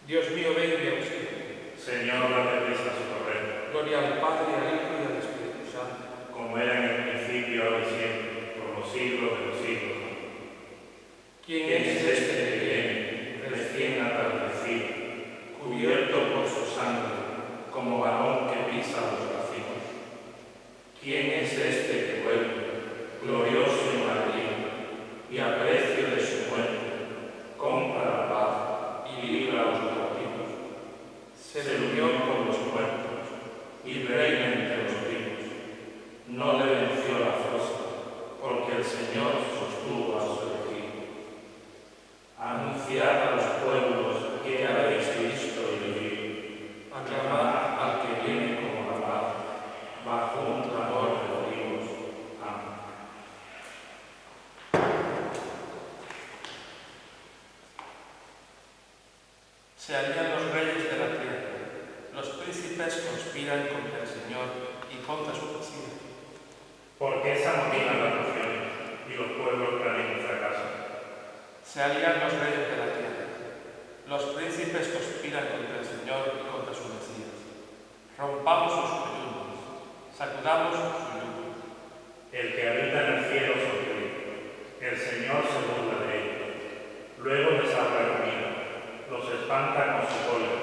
Dios mío, ven y auxilio. Señor, date prisa a socorrer. Gloria al Padre, al Hijo y al Espíritu Santo. Como era en el principio, ahora y siempre, por los siglos de los siglos. ¿Quién ¿Quién es este que viene, recién atardecido, cubierto por su sangre, como varón que pisa los racimos? ¿Quién es este que vuelve, glorioso en la alegría, y a precio de su muerte, compra la paz y libra a los cautivos? Se durmió con los muertos y reina entre los vivos. No le venció la fuerza, porque el Señor sostuvo a su elegido. Anunciad a los pueblos que habéis visto y vivido. Aclamad al que viene como la paz, bajo un clamor de los vivos. Amén. Se alían los reyes de la tierra, los príncipes conspiran contra el Señor y contra su Mesías. Porque se amotinan las naciones y los pueblos planean un fracaso. Se alían los reyes de la tierra, los príncipes conspiran contra el Señor y contra su Mesías. Rompamos sus columnas, sacudamos su yugo. El que habita en el cielo sonríe, el Señor se burla de ellos. Luego les habla el camino, los espanta con su cólera.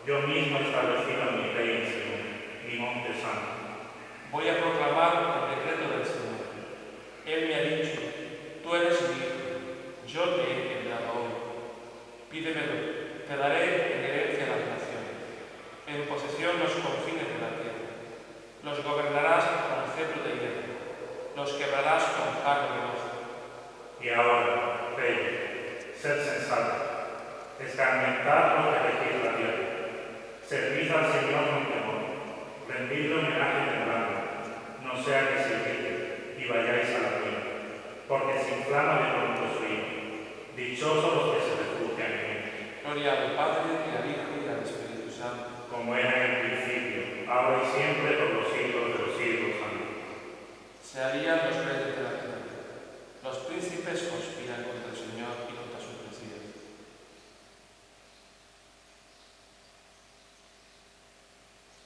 Yo mismo he establecido a mi rey en Sion, mi monte santo. Voy a proclamar el decreto del Señor. Él me ha dicho, tú eres mi hijo, yo te he enviado hoy. Pídemelo, te daré en herencia a las naciones, en posesión los confines de la tierra. Los gobernarás con cetro de hierro, los quebrarás con jarro de gozo. Y ahora, reyes, sed sensatos, escarmentad lo que regís la tierra. Servid al Señor con temor, rendidle homenaje temblando, no sea que se irrite y vayáis a la ruina, porque se inflama de pronto su ira. Dichosos los que se refugian en él. Gloria al Padre, y al Hijo, y al Espíritu Santo. Como era en el principio, ahora y siempre, por los siglos de los siglos. Amén. Se alían los reyes de la tierra, los príncipes conspiran contra el Señor y contra su Mesías.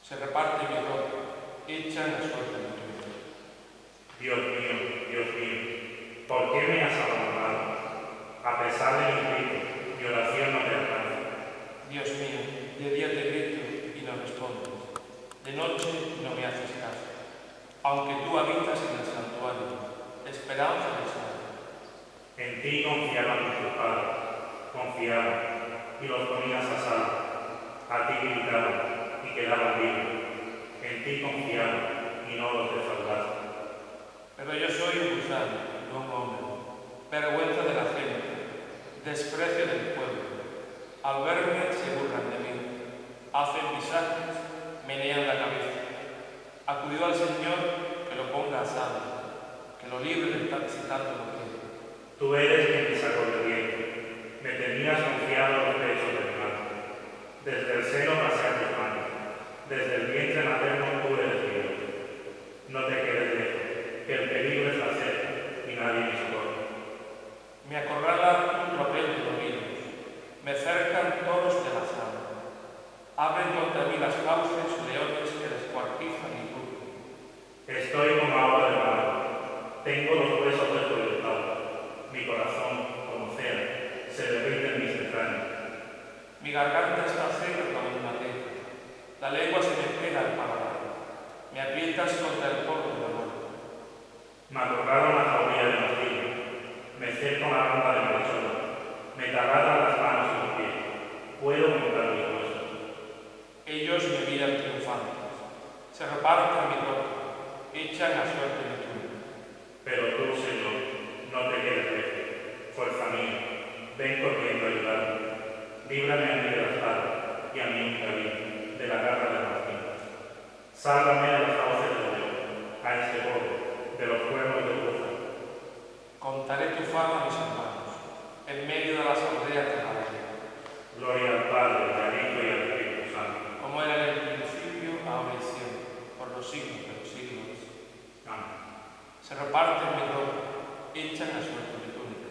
Se reparte mi ropa, echan la suerte mi túnica. Dios mío, ¿por qué me has abandonado? A pesar de mi grito, mi oración no te alcanza. Dios mío, de día te grito y no respondes, de noche no me haces caso. Aunque tú habitas en el santuario, esperanza de salud. En ti confiaban tus padres, confiaban y los ponías a salvo. A ti gritaban y quedaban vivos. En ti confiaban y no los defraudaste. Pero yo soy un gusano, no un hombre, vergüenza de la gente, desprecio del pueblo. Al verme se burlan de mí, hacen visajes, menean la cabeza. Acudió al Señor que lo ponga a salvo, que lo libre del tal si tanto lo quiere. Tú eres quien me sacó del vientre, me tenías confiado en los pechos de mi madre. Desde el seno pasé a tus manos, desde el vientre materno tú eres mi Dios. No te quedes lejos, que el peligro está cerca y nadie me socorre. Me acorrala un tropel de dominios, me cercan todos de la sala. Abren contra mí las fauces leones que descuartizan y turban. Estoy como agua de mar, tengo los huesos desconectados, mi corazón, como cera, se derrite en mis entrañas. Mi garganta está seca como una teja, la lengua se me pega al paladar, me aprietas contra el polvo de la muerte. Me acorraron la jauría de martillo, me cerco la rampa de malhechora, me taladran las manos y los pies, puedo contar mis huesos. Ellos me miran triunfantes, se reparten mi ropa, echan a suerte mi túnica. Pero tú, Señor, no te quedes lejos, fuerza mía, ven corriendo a ayudarme. Líbrame a mí de la espada y a mi única vida, de la garra de las tintas. Sálvame de las fauces del león, a este pobre, de los cuernos del búfalo. Contaré tu fama a mis hermanos, en medio de las aldeas de la aldea. Gloria al Padre, al Hijo y al Espíritu Santo. Como era en el principio, ahora y siempre, por los siglos de los siglos. Amén. Se reparten mi ropa, echan a suerte mi túnica.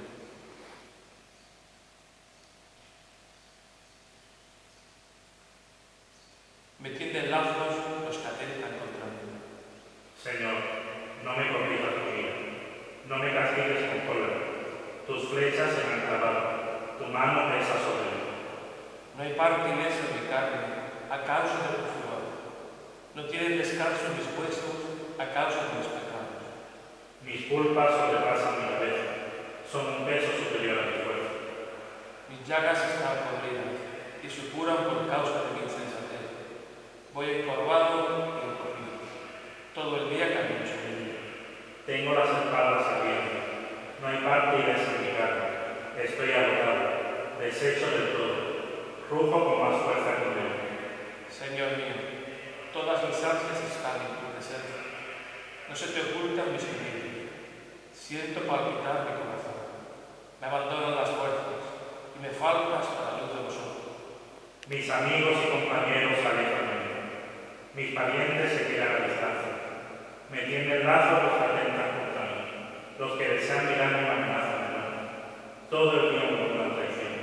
parte ilesa mi carne a causa de tu furor. No tienen descanso mis huesos a causa de mis pecados. Mis culpas sobrepasan mi cabeza, son un peso superior a mi fuerza. Mis llagas están podridas y supuran por causa de mi insensatez. Voy encorvado y encorrido. Todo el día camino sobre mí. Tengo las espaldas abiertas, no hay parte ilesa en mi carne. Estoy agotado, deshecho del todo, rujo con más fuerza que un león. Señor mío, todas mis ansias están en tu presencia. No se te ocultan mis gemidos. Siento palpitar mi corazón. Me abandonan las fuerzas y me faltas a la luz de los ojos. Mis amigos y compañeros se alejan de mí. Mis parientes se quedan a distancia. Me tienden lazos los que atentan contra mí. Los que desean mirarme me amenazan de muerte. Todo el tiempo una traición.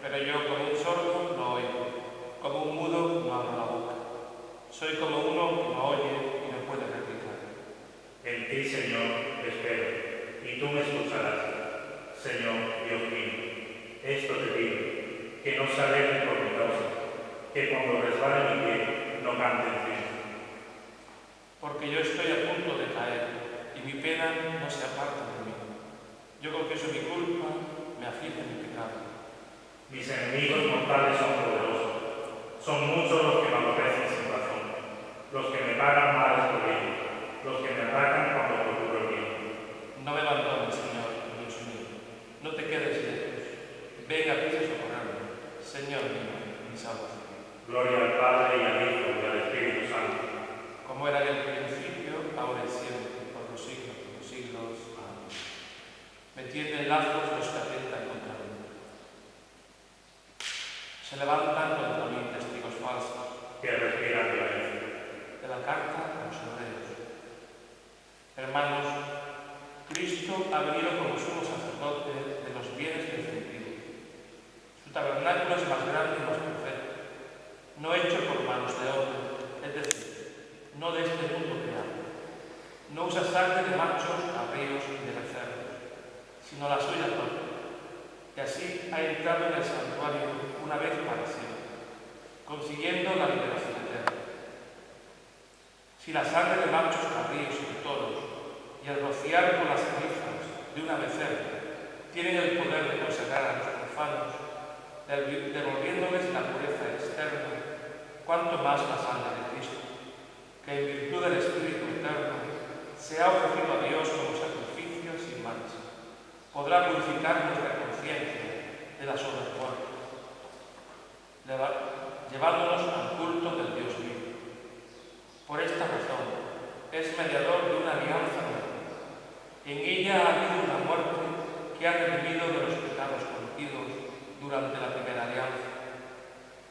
Pero yo, como un sordo, no oigo. Como un mudo, no abro la boca. Soy como uno que no oye y no puede replicar. En ti, Señor, espero, y tú me escucharás. Señor, Dios mío, esto te digo, que no se alejen por mi causa, que cuando resbale mi pie, no cante en fin. Porque yo estoy a punto de caer, y mi pena no se aparta de mí. Yo confieso mi culpa, me aflige mi pecado. Mis enemigos mortales son poderosos, son muchos los que me aborrecen sin razón, los que me pagan males por ello, los que me atacan cuando procuro el bien. No me abandones, Señor, Dios mío. No te quedes lejos. Ven a ti a socorrerme, Señor mío, mi salvación. Gloria al Padre y al Hijo y al Espíritu Santo. Como era en el principio, ahora y siempre, por los siglos de los siglos. Amén. Me tienden lazos los que atentan contra mí. Se levantan contra mí testigos falsos. Que respiran violencia. De la carta a los hebreos. Hermanos, Cristo ha venido como sumo sacerdote de los bienes definitivos. Su tabernáculo es más grande y más perfecto, no hecho por manos de hombre, es decir, no de este mundo creado. No usa sangre de machos, cabríos y de becerros, sino la suya propia. Y así ha entrado en el santuario una vez para siempre, consiguiendo la liberación eterna. Si la sangre de machos, cabríos y de toros y el rociar con las cenizas de una becerra tienen el poder de consagrar a los profanos, devolviéndoles la pureza externa, cuanto más la sangre de Cristo, que en virtud del Espíritu Eterno se ha ofrecido a Dios como sacrificio sin mancha, podrá purificar nuestra conciencia de las obras muertas, llevándonos al culto del Dios vivo. Por esta razón, es mediador de una alianza nueva. En ella ha habido una muerte que ha redimido de los pecados cometidos durante la primera alianza.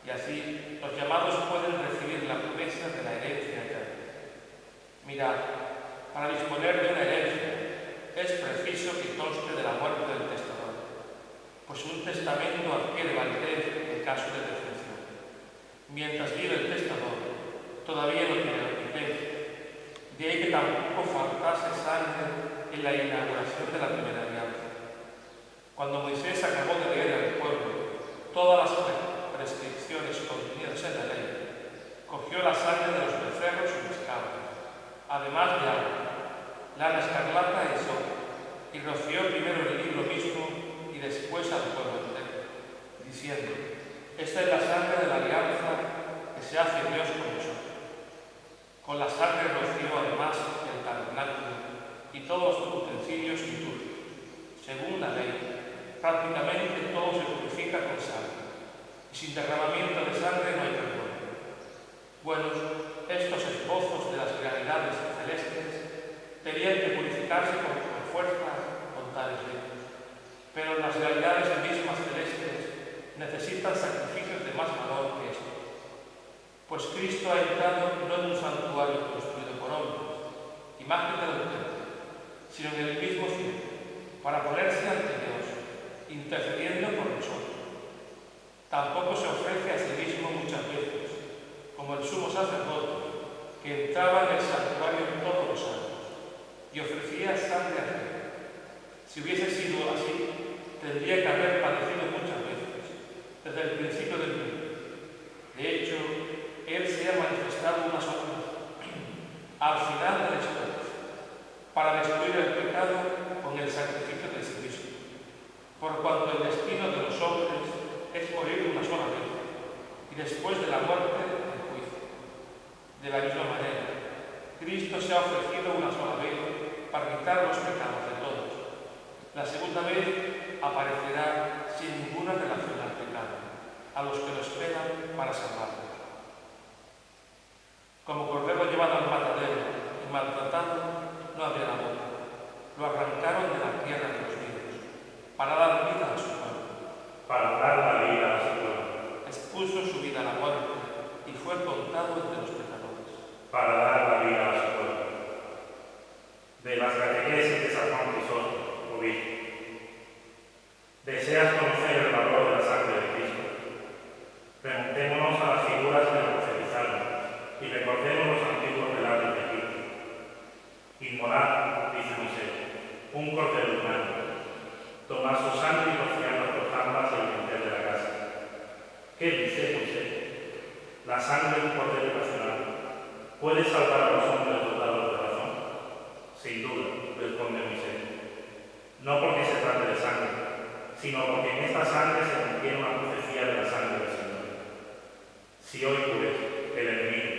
Y así, los llamados pueden recibir la promesa de la herencia eterna. Mirad, para disponer de una herencia, es preciso que conste de la muerte del testador, pues un testamento adquiere validez en caso de defunción. Mientras vive el testador, todavía no tiene validez. De ahí que tampoco faltase sangre en la inauguración de la primera alianza. Cuando Moisés acabó de leer al pueblo todas las prescripciones contenidas en la ley, cogió la sangre de los becerros y los cabras, además de agua, lana escarlata y sopa, y roció primero el libro mismo y después al pueblo entero, diciendo: esta es la sangre de la alianza que se hace Dios con nosotros. Con la sangre roció además el tabernáculo y todos los utensilios litúrgicos. Según la ley, prácticamente todo se purifica con sangre, y sin derramamiento de sangre no hay perdón. Buenos, estos esbozos de las realidades celestes tenían que purificarse por fuerza con tales ritos, pero las realidades mismas celestes necesitan sacrificios de más valor que estos. Pues Cristo ha entrado no en un santuario construido por hombres, imagen del templo, sino en el mismo cielo, para ponerse ante Dios, intercediendo por nosotros. Tampoco se ofrece a sí mismo muchas veces, como el sumo sacerdote, que entraba en el santuario todos los años y ofrecía sangre ajena. Si hubiese sido así, tendría que haber padecido muchas veces, desde el principio del mundo. resucitado una sola vez, al final de la historia, para destruir el pecado con el sacrificio de sí mismo, por cuanto el destino de los hombres es morir una sola vez, y después de la muerte, el juicio. De la misma manera, Cristo se ha ofrecido una sola vez para quitar los pecados de todos. La segunda vez aparecerá sin ninguna relación al pecado, a los que lo esperan para salvarlos. Como cordero llevado al matadero y maltratado, no había amor. Lo arrancaron de la tierra de los vivos, para dar vida a su pueblo. Para dar la vida a su pueblo. Expuso su vida a la muerte y fue contado entre los pecadores. Para dar la vida a su pueblo. De las catequesis de San Juan Crisóstomo, obispo. ¿Deseas conocer el valor de la sangre de Cristo? Remontémonos a las figuras que lo profetizaron y recordemos los antiguos relatos de Cristo. Inmolar, dice Moisés, un cordero humano, tomar su sangre y rociarla por jambas y el dintel de la casa. ¿Qué dice Moisés? La sangre de un cordero racional puede salvar a los hombres dotados de razón. Sin duda, responde Moisés. No porque se trate de sangre, sino porque en esta sangre se contiene una profecía de la sangre del Señor. Si hoy, pues, el enemigo,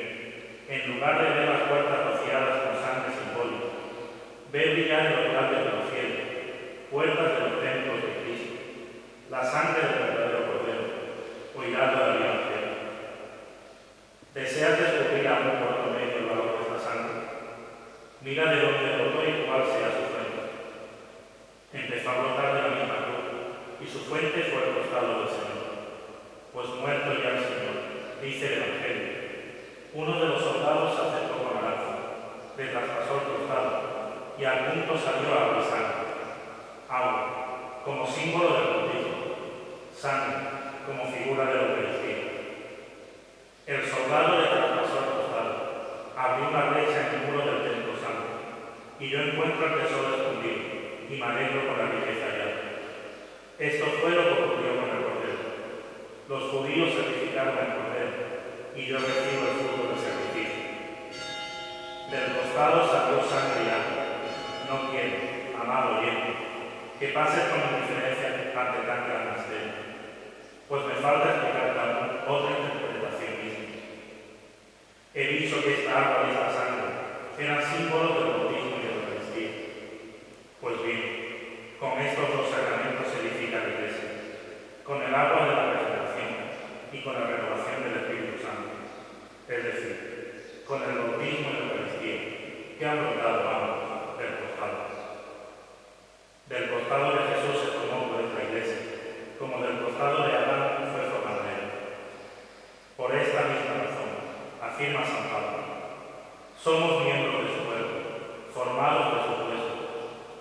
en lugar de ver las puertas rociadas con sangre simbólica, ve brillar en los labios de los fieles, puertas de los templos de Cristo, la sangre del verdadero Cordero, oirá todavía el cielo. ¿Deseas descubrir aún por otro medio el valor de esta sangre? Mira de dónde brotó y cuál sea su fuente. Empezó a brotar de la misma cruz, y su fuente fue el costado del Señor. Pues muerto ya el Señor, dice el Evangelio, uno de los soldados se acercó con la lanza, le traspasó el costado, y al punto salió agua y sangre. Agua, como símbolo del bautismo, sangre, como figura de la Eucaristía. El soldado le traspasó el costado, abrió una brecha en el muro del templo santo, y yo encuentro el tesoro escondido, y me alegro con la riqueza hallada. Esto fue lo que ocurrió con el Cordero. Los judíos sacrificaron el Cordero, y yo recibo el fruto del sacrificio. Del costado salió sangre y agua. No quiero, amado oyente, que pases con indiferencia ante tan gran misterio, pues me falta explicar también otra interpretación misma. He dicho que esta agua y esta sangre eran símbolos del bautismo y de la Eucaristía. Pues bien, con estos dos sacramentos se edifica la Iglesia, con el agua de la regeneración y con la renovación del Espíritu Santo, es decir, con el bautismo y la Eucaristía, que han brotado ambos del costado. Del costado de Jesús se formó pues la Iglesia, como del costado de Adán fue formada él. Por esta misma razón, afirma San Pablo, somos miembros de su cuerpo, formados de su hueso,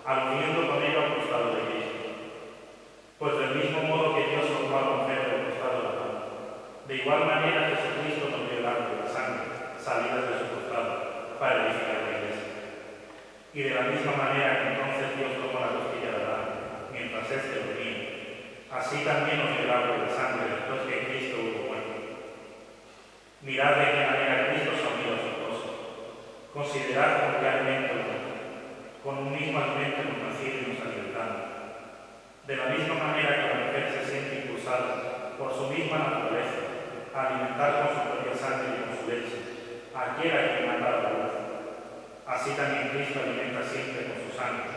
aludiendo con ello al costado de Cristo. Pues del mismo modo que Dios formó a la mujer del costado de Adán, de igual manera Jesucristo nos dio el agua y la sangre salidas de su costado para edificar la Iglesia. Y de la misma manera que entonces Dios tomó la costilla de Adán, mientras éste dormía, así también nos dio el agua y la sangre después que Cristo hubo muerto. Mirad de qué manera Cristo se ha unido a su esposa. Considerad con qué alimento nos da. Con un mismo alimento nos nacido y nos alimentamos. De la misma manera que la mujer se siente impulsada por su misma naturaleza a alimentar con su propia sangre y con su leche a aquel a quien ha dado la luz, así también Cristo alimenta siempre con su sangre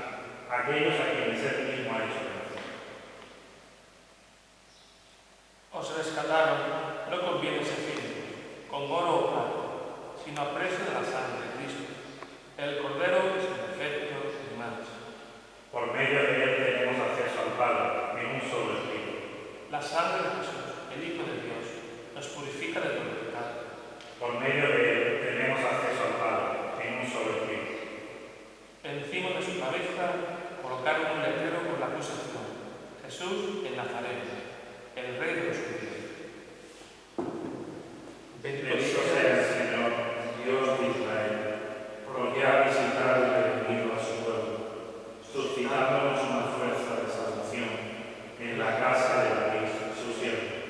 a aquellos a quienes él mismo ha hecho nacer. Os rescataron, no conviene ser con oro o plata, sino a precio de la sangre de Cristo, el Cordero sin defecto ni mancha. Por medio de él tenemos acceso al Padre en un solo Espíritu. La sangre de Jesús, el Hijo de Dios, nos purifica de todo pecado. Por medio de él tenemos acceso al Padre en un solo Espíritu. Encima de su cabeza colocaron un letrero con la acusación: Jesús en Nazaret, el Rey de los judíos. Bendito sea el Señor, Dios de Israel, porque ha visitado y redimido a su pueblo, suscitándonos una fuerza de salvación en la casa de David, su siervo,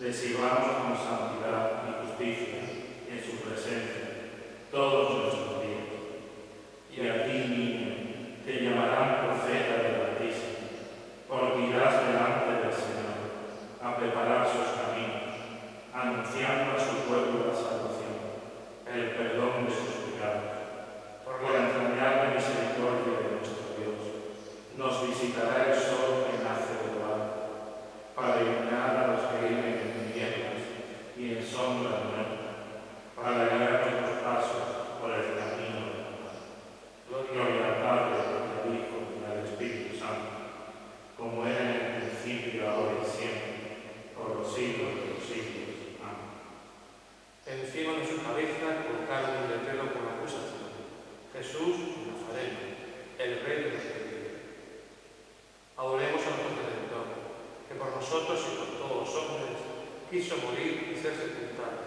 le sirvamos con santidad y justicia en su presencia todos nuestros días. Y a ti, niño, te llamarán profeta del Altísimo, porque irás delante del Señor a preparar sus caminos, anunciando a su pueblo la salvación, el perdón de sus pecados. Por la entrañable misericordia de nuestro Dios, nos visitará el sol que nace de lo alto, para iluminar a los que viven en tinieblas y en sombra de muerte, para guiar nuestros pasos por el camino de la paz. Gloria al Padre, al Hijo y al Espíritu Santo, como era en el principio, ahora y siempre, por los siglos de los siglos. Amén. Encima de su cabeza colocaron un letrero con la acusación: Jesús Nazareno, el Rey de los Judíos. Adoremos a nuestro Redentor, que por nosotros y por todos los hombres quiso morir y ser sepultado,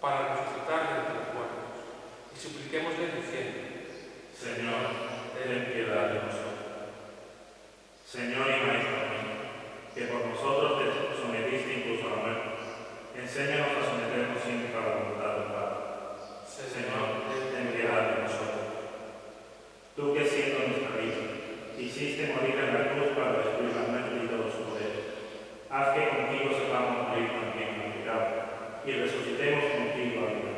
para resucitar de entre los muertos, y supliquémosle diciendo: Señor, ten piedad de nosotros. Señor y Maestro mío, que por nosotros te sometiste incluso a la muerte, enséñanos a someternos siempre a la voluntad del Padre. Señor, ten piedad de nosotros. Tú que siendo nuestra vida, hiciste morir en la cruz para destruir la muerte y todo su poder, haz que contigo sepamos morir también en el pecado y resucitemos contigo a vida.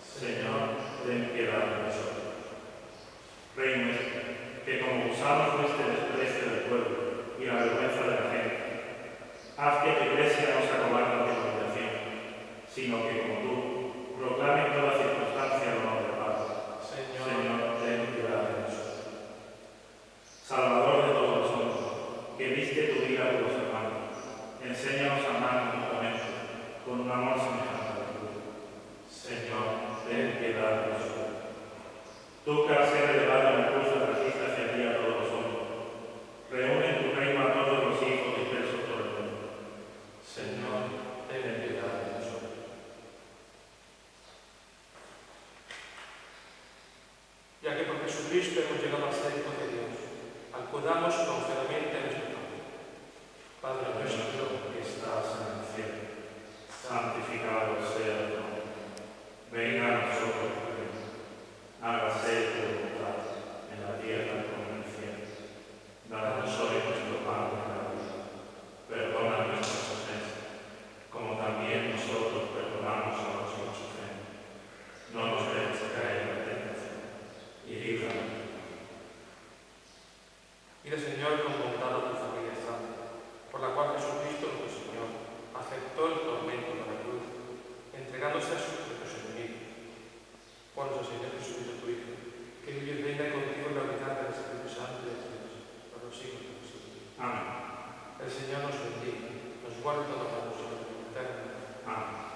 Señor, ten piedad de nosotros. Rey nuestro, que como gusano fuiste el desprecio del pueblo y la vergüenza de la gente, haz que tu iglesia no se acobarde de la humillación, sino que como tú, proclame en toda circunstancia el honor del Padre. Señor, ten piedad de nosotros. Salvador de todos los hombres, que diste tu vida por los hermanos, enséñanos a amar mutuamente con un amor semejante a la cruz. Señor, ten piedad de nosotros. Tú que al ser elevado en la cruz trajiste hacia ti a todos los hombres, reúne en tu reino a todos los hijos dispersos por el mundo. Señor, ten piedad de nosotros. Ya que por Jesucristo hemos llegado al ser hijos de Dios, acudamos confiadamente a nuestro Padre. Padre nuestro que estás en el cielo, santificado sea tu nombre. Venga a nosotros tu reino. Hágase tu voluntad en la tierra como en el cielo. Danos hoy nuestro pan de cada día. Perdona nuestras ofensas, como también nosotros perdonamos a los que nos ofenden. No nos dejes caer en la tentación y líbranos. Mira, Señor, con bondad a tu familia santa, por la cual Jesucristo nuestro Señor aceptó el tormento de la cruz, entregándose a sus propios enemigos. Por nuestro Señor Jesucristo, tu Hijo, que vive y reina contigo en la unidad del Espíritu Santo y de Dios, por los siglos de los siglos. Amén. El Señor nos bendiga, nos guarde todos los nosotros eternamente. Amén.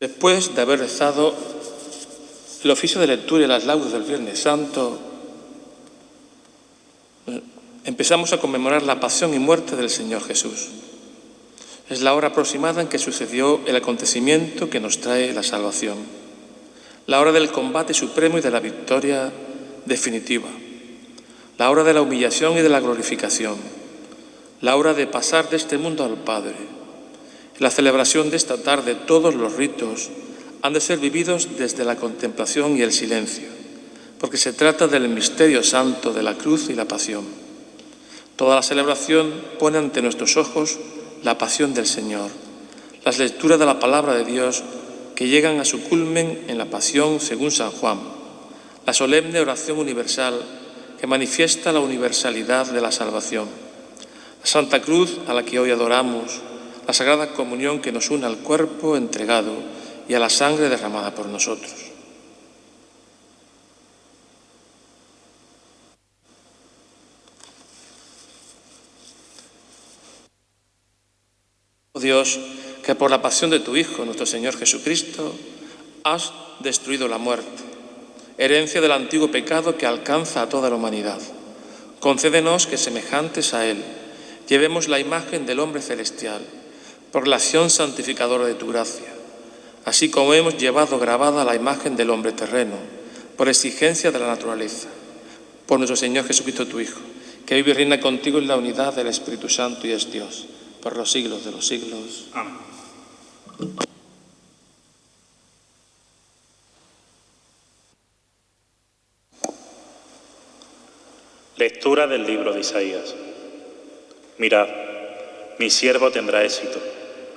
Después de haber rezado el oficio de lectura y las laudes del Viernes Santo, empezamos a conmemorar la pasión y muerte del Señor Jesús. Es la hora aproximada en que sucedió el acontecimiento que nos trae la salvación. La hora del combate supremo y de la victoria definitiva. La hora de la humillación y de la glorificación. La hora de pasar de este mundo al Padre. En la celebración de esta tarde, todos los ritos han de ser vividos desde la contemplación y el silencio, porque se trata del misterio santo de la cruz y la pasión. Toda la celebración pone ante nuestros ojos la pasión del Señor, las lecturas de la palabra de Dios que llegan a su culmen en la pasión según San Juan, la solemne oración universal que manifiesta la universalidad de la salvación, la Santa Cruz a la que hoy adoramos, la Sagrada Comunión que nos une al cuerpo entregado y a la sangre derramada por nosotros. Oh Dios, que por la pasión de tu Hijo, nuestro Señor Jesucristo, has destruido la muerte, herencia del antiguo pecado que alcanza a toda la humanidad. Concédenos que, semejantes a Él, llevemos la imagen del hombre celestial, por la acción santificadora de tu gracia, así como hemos llevado grabada la imagen del hombre terreno, por exigencia de la naturaleza, por nuestro Señor Jesucristo, tu Hijo, que vive y reina contigo en la unidad del Espíritu Santo y es Dios, por los siglos de los siglos. Amén. Lectura del libro de Isaías. Mirad, mi siervo tendrá éxito,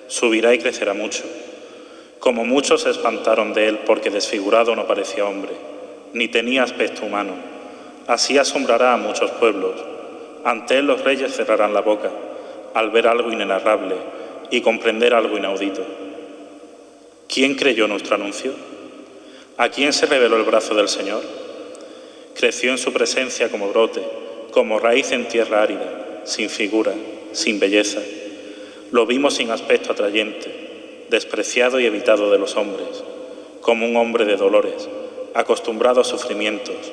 subirá y crecerá mucho. Como muchos se espantaron de él porque desfigurado no parecía hombre, ni tenía aspecto humano. Así asombrará a muchos pueblos. Ante él los reyes cerrarán la boca, al ver algo inenarrable y comprender algo inaudito. ¿Quién creyó nuestro anuncio? ¿A quién se reveló el brazo del Señor? Creció en su presencia como brote, como raíz en tierra árida, sin figura, sin belleza. Lo vimos sin aspecto atrayente, despreciado y evitado de los hombres, como un hombre de dolores, acostumbrado a sufrimientos,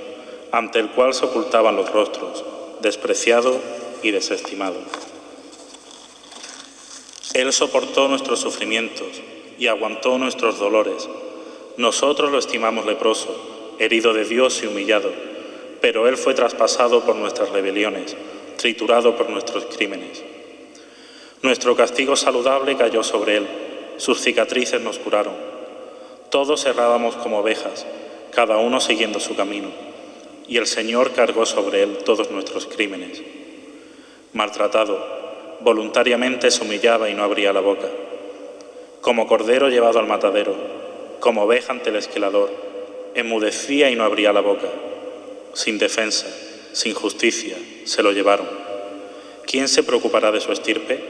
ante el cual se ocultaban los rostros, despreciado y desestimado. Él soportó nuestros sufrimientos y aguantó nuestros dolores. Nosotros lo estimamos leproso, herido de Dios y humillado, pero Él fue traspasado por nuestras rebeliones, triturado por nuestros crímenes. Nuestro castigo saludable cayó sobre Él, sus cicatrices nos curaron. Todos errábamos como ovejas, cada uno siguiendo su camino, y el Señor cargó sobre Él todos nuestros crímenes. Maltratado, voluntariamente se humillaba y no abría la boca. Como cordero llevado al matadero, como oveja ante el esquilador, enmudecía y no abría la boca. Sin defensa, sin justicia, se lo llevaron. ¿Quién se preocupará de su estirpe?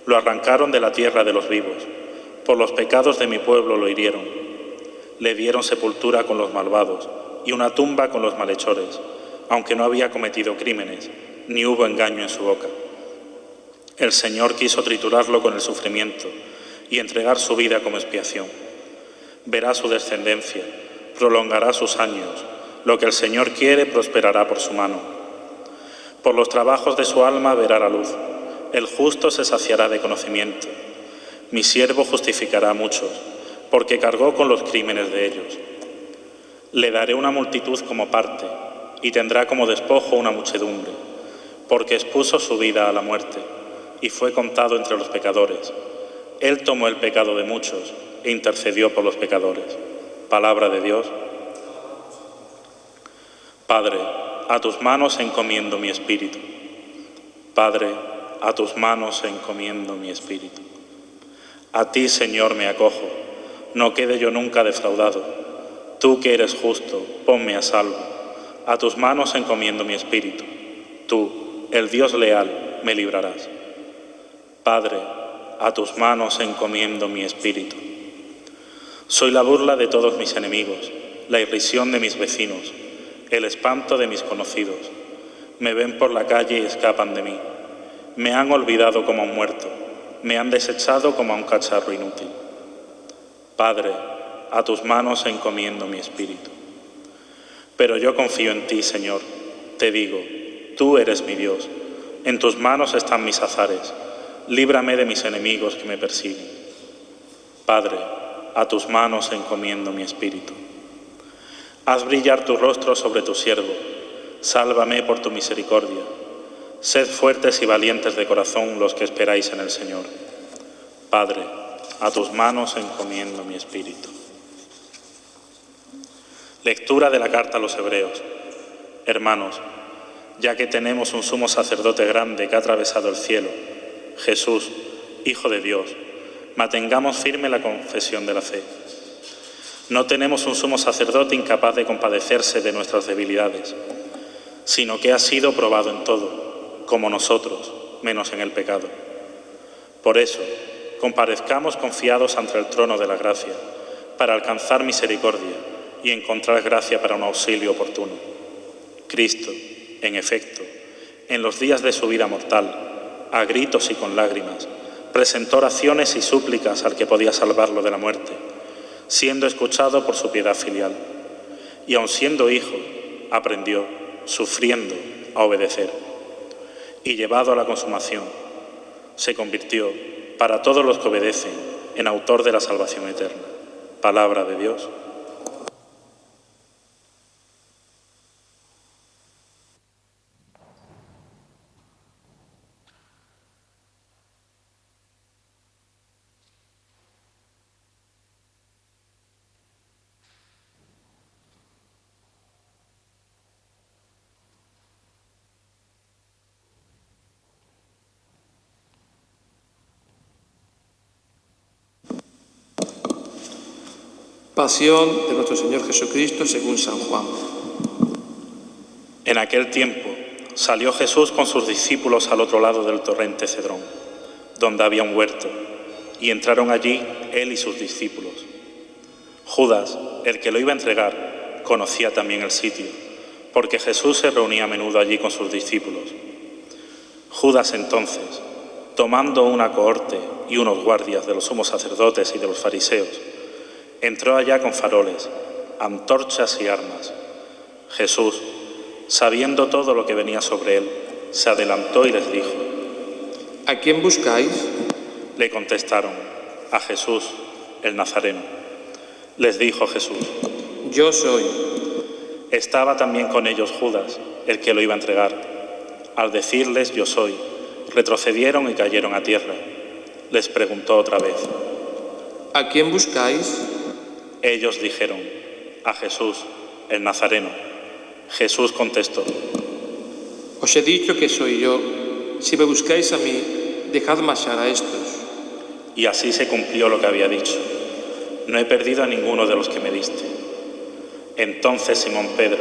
Lo arrancaron de la tierra de los vivos. Por los pecados de mi pueblo lo hirieron. Le dieron sepultura con los malvados y una tumba con los malhechores, aunque no había cometido crímenes, ni hubo engaño en su boca. El Señor quiso triturarlo con el sufrimiento y entregar su vida como expiación. Verá su descendencia, prolongará sus años. Lo que el Señor quiere prosperará por su mano. Por los trabajos de su alma verá la luz. El justo se saciará de conocimiento. Mi siervo justificará a muchos, porque cargó con los crímenes de ellos. Le daré una multitud como parte, y tendrá como despojo una muchedumbre, porque expuso su vida a la muerte, y fue contado entre los pecadores. Él tomó el pecado de muchos e intercedió por los pecadores. Palabra de Dios. Padre, a tus manos encomiendo mi espíritu. Padre, a tus manos encomiendo mi espíritu. A ti, Señor, me acojo, no quede yo nunca defraudado. Tú que eres justo, ponme a salvo. A tus manos encomiendo mi espíritu. Tú, el Dios leal, me librarás. Padre, a tus manos encomiendo mi espíritu. Soy la burla de todos mis enemigos, la irrisión de mis vecinos, el espanto de mis conocidos. Me ven por la calle y escapan de mí. Me han olvidado como a un muerto, me han desechado como a un cacharro inútil. Padre, a tus manos encomiendo mi espíritu. Pero yo confío en ti, Señor. Te digo, tú eres mi Dios. En tus manos están mis azares. líbrame de mis enemigos que me persiguen. Padre, a tus manos encomiendo mi espíritu. Haz brillar tu rostro sobre tu siervo, sálvame por tu misericordia. Sed fuertes y valientes de corazón los que esperáis en el Señor. Padre, a tus manos encomiendo mi espíritu. Lectura de la carta a los Hebreos. Hermanos, ya que tenemos un sumo sacerdote grande que ha atravesado el cielo, Jesús, Hijo de Dios, mantengamos firme la confesión de la fe. No tenemos un sumo sacerdote incapaz de compadecerse de nuestras debilidades, sino que ha sido probado en todo, como nosotros, menos en el pecado. Por eso, comparezcamos confiados ante el trono de la gracia, para alcanzar misericordia y encontrar gracia para un auxilio oportuno. Cristo, en efecto, en los días de su vida mortal, a gritos y con lágrimas, presentó oraciones y súplicas al que podía salvarlo de la muerte, siendo escuchado por su piedad filial. Y aun siendo hijo, aprendió, sufriendo, a obedecer. Y llevado a la consumación, se convirtió, para todos los que obedecen, en autor de la salvación eterna. Palabra de Dios. Pasión de nuestro Señor Jesucristo según San Juan. En aquel tiempo salió Jesús con sus discípulos al otro lado del torrente Cedrón, donde había un huerto, y entraron allí él y sus discípulos. Judas, el que lo iba a entregar, conocía también el sitio, porque Jesús se reunía a menudo allí con sus discípulos. Judas entonces, tomando una cohorte y unos guardias de los sumos sacerdotes y de los fariseos, entró allá con faroles, antorchas y armas. Jesús, sabiendo todo lo que venía sobre él, se adelantó y les dijo: ¿A quién buscáis? Le contestaron: a Jesús, el Nazareno. Les dijo Jesús: Yo soy. Estaba también con ellos Judas, el que lo iba a entregar. Al decirles yo soy, retrocedieron y cayeron a tierra. Les preguntó otra vez: ¿A quién buscáis? Ellos dijeron: a Jesús, el Nazareno. Jesús contestó: Os he dicho que soy yo. Si me buscáis a mí, dejad marchar a estos. Y así se cumplió lo que había dicho: no he perdido a ninguno de los que me diste. Entonces Simón Pedro,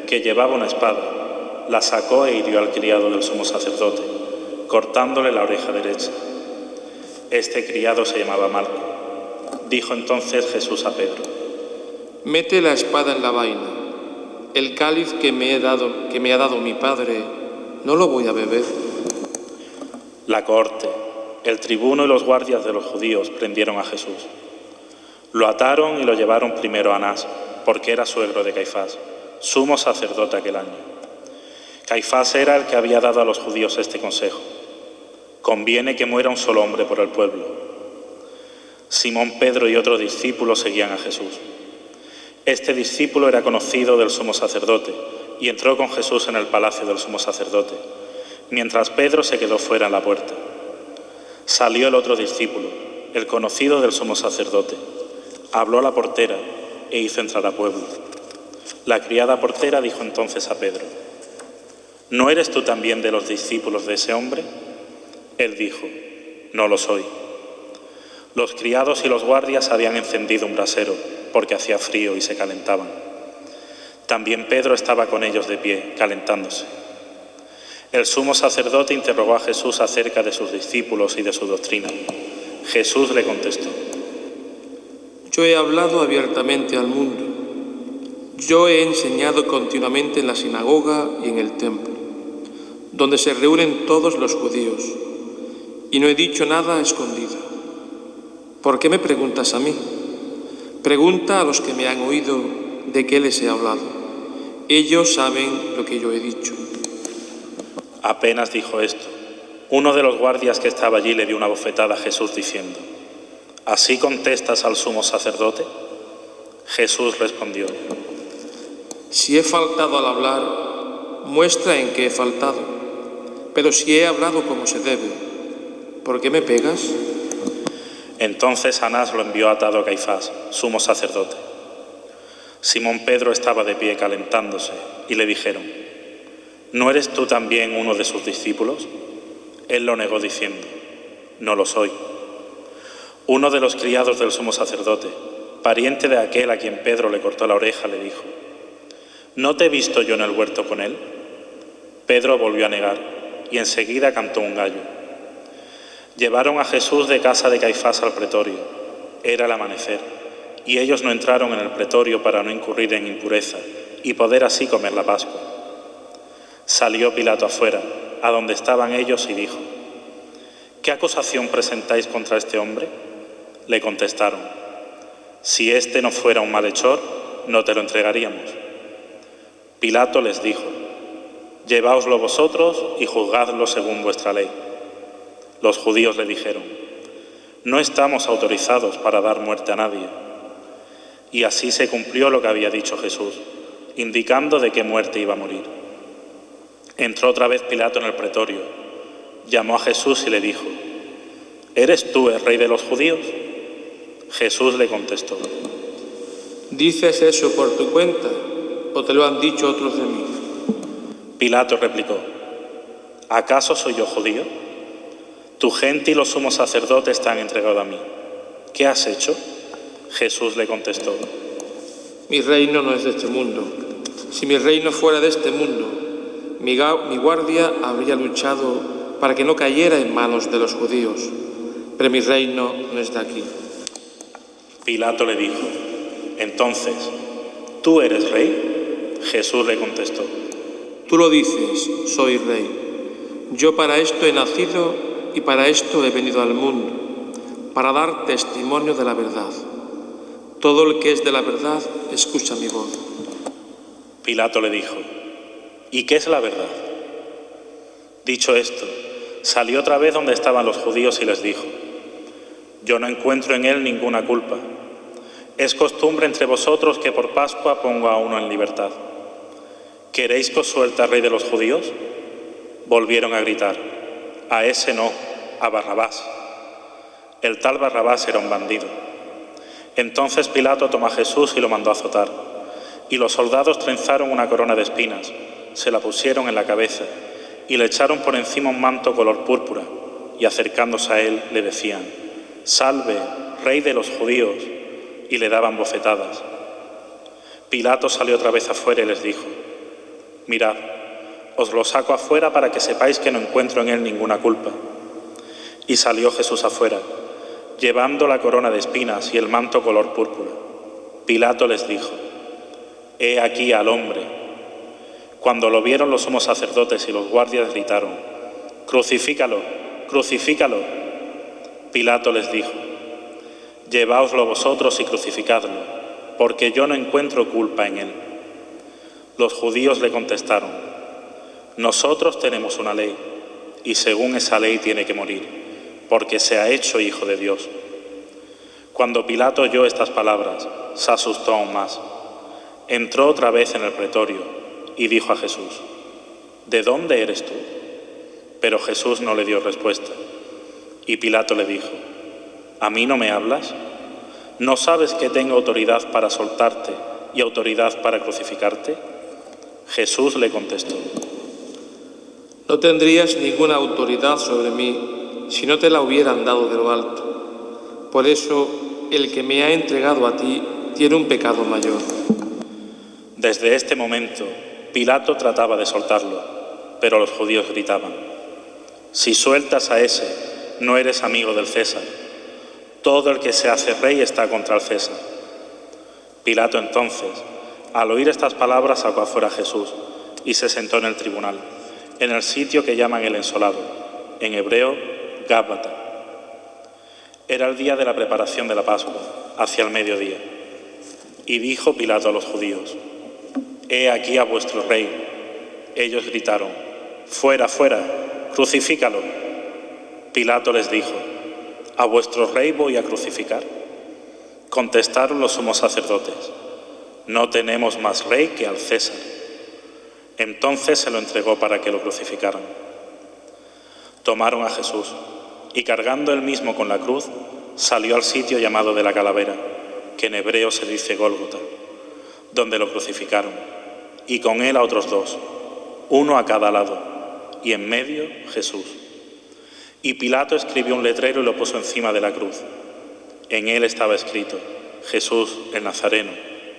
que llevaba una espada, la sacó e hirió al criado del sumo sacerdote, cortándole la oreja derecha. Este criado se llamaba Malco. Dijo entonces Jesús a Pedro: Mete la espada en la vaina. El cáliz que me ha dado mi Padre, no lo voy a beber. La cohorte, el tribuno y los guardias de los judíos prendieron a Jesús. Lo ataron y lo llevaron primero a Anás, porque era suegro de Caifás, sumo sacerdote aquel año. Caifás era el que había dado a los judíos este consejo: conviene que muera un solo hombre por el pueblo. Simón Pedro y otro discípulo seguían a Jesús. Este discípulo era conocido del sumo sacerdote y entró con Jesús en el palacio del sumo sacerdote, mientras Pedro se quedó fuera en la puerta. Salió el otro discípulo, el conocido del sumo sacerdote. Habló a la portera e hizo entrar a pueblo. La criada portera dijo entonces a Pedro: ¿no eres tú también de los discípulos de ese hombre? Él dijo: no lo soy. Los criados y los guardias habían encendido un brasero, porque hacía frío y se calentaban. También Pedro estaba con ellos de pie, calentándose. El sumo sacerdote interrogó a Jesús acerca de sus discípulos y de su doctrina. Jesús le contestó: Yo he hablado abiertamente al mundo. Yo he enseñado continuamente en la sinagoga y en el templo, donde se reúnen todos los judíos, y no he dicho nada escondido. ¿Por qué me preguntas a mí? Pregunta a los que me han oído de qué les he hablado. Ellos saben lo que yo he dicho. Apenas dijo esto, Uno de los guardias que estaba allí le dio una bofetada a Jesús diciendo: ¿Así contestas al sumo sacerdote? Jesús respondió: Si he faltado al hablar, muestra en qué he faltado. Pero si he hablado como se debe, ¿por qué me pegas? Entonces Anás lo envió atado a Caifás, sumo sacerdote. Simón Pedro estaba de pie calentándose y le dijeron: ¿No eres tú también uno de sus discípulos? Él lo negó diciendo: No lo soy. Uno de los criados del sumo sacerdote, pariente de aquel a quien Pedro le cortó la oreja, le dijo: ¿No te he visto yo en el huerto con él? Pedro volvió a negar y enseguida cantó un gallo. Llevaron a Jesús de casa de Caifás al pretorio. Era el amanecer, y ellos no entraron en el pretorio para no incurrir en impureza y poder así comer la Pascua. Salió Pilato afuera, a donde estaban ellos, y dijo: ¿Qué acusación presentáis contra este hombre? Le contestaron: Si éste no fuera un malhechor, no te lo entregaríamos. Pilato les dijo: Lleváoslo vosotros y juzgadlo según vuestra ley. Los judíos le dijeron: No estamos autorizados para dar muerte a nadie. Y así se cumplió lo que había dicho Jesús, indicando de qué muerte iba a morir. Entró otra vez Pilato en el pretorio, llamó a Jesús y le dijo: ¿Eres tú el rey de los judíos? Jesús le contestó: ¿Dices eso por tu cuenta o te lo han dicho otros de mí? Pilato replicó: ¿Acaso soy yo judío? Tu gente y los sumos sacerdotes te han entregado a mí. ¿Qué has hecho? Jesús le contestó: Mi reino no es de este mundo. Si mi reino fuera de este mundo, mi guardia habría luchado para que no cayera en manos de los judíos. Pero mi reino no es de aquí. Pilato le dijo: Entonces, ¿tú eres rey? Jesús le contestó: Tú lo dices, soy rey. Yo para esto he nacido y para esto he venido al mundo, para dar testimonio de la verdad. Todo el que es de la verdad escucha mi voz. Pilato le dijo: ¿Y qué es la verdad? Dicho esto, salió otra vez donde estaban los judíos y les dijo: Yo no encuentro en él ninguna culpa. Es costumbre entre vosotros que por Pascua pongo a uno en libertad. ¿Queréis que os suelte al rey de los judíos? Volvieron a gritar: A ese no, a Barrabás. El tal Barrabás era un bandido. Entonces Pilato tomó a Jesús y lo mandó a azotar. Y los soldados trenzaron una corona de espinas, se la pusieron en la cabeza y le echaron por encima un manto color púrpura, y acercándose a él le decían: Salve, rey de los judíos, y le daban bofetadas. Pilato salió otra vez afuera y les dijo: Mirad, os lo saco afuera para que sepáis que no encuentro en él ninguna culpa. Y salió Jesús afuera, llevando la corona de espinas y el manto color púrpura. Pilato les dijo: He aquí al hombre. Cuando lo vieron los sumos sacerdotes y los guardias gritaron: Crucifícalo, crucifícalo. Pilato les dijo: Lleváoslo vosotros y crucificadlo, porque yo no encuentro culpa en él. Los judíos le contestaron: Nosotros tenemos una ley, y según esa ley tiene que morir, porque se ha hecho hijo de Dios. Cuando Pilato oyó estas palabras, se asustó aún más. Entró otra vez en el pretorio y dijo a Jesús: ¿De dónde eres tú? Pero Jesús no le dio respuesta. Y Pilato le dijo: ¿A mí no me hablas? ¿No sabes que tengo autoridad para soltarte y autoridad para crucificarte? Jesús le contestó: No tendrías ninguna autoridad sobre mí si no te la hubieran dado de lo alto. Por eso, el que me ha entregado a ti tiene un pecado mayor. Desde este momento, Pilato trataba de soltarlo, pero los judíos gritaban: Si sueltas a ese, no eres amigo del César. Todo el que se hace rey está contra el César. Pilato entonces, al oír estas palabras, sacó afuera a Jesús y se sentó en el tribunal, en el sitio que llaman el Ensolado, en hebreo, Gábata. Era el día de la preparación de la Pascua, hacia el mediodía. Y dijo Pilato a los judíos: He aquí a vuestro rey. Ellos gritaron: Fuera, fuera, crucifícalo. Pilato les dijo: ¿a vuestro rey voy a crucificar? Contestaron los sumos sacerdotes: no tenemos más rey que al César. Entonces se lo entregó para que lo crucificaran. Tomaron a Jesús y, cargando él mismo con la cruz, salió al sitio llamado de la Calavera, que en hebreo se dice Gólgota, donde lo crucificaron, y con él a otros dos, uno a cada lado, y en medio Jesús. Y Pilato escribió un letrero y lo puso encima de la cruz. En él estaba escrito: Jesús el Nazareno,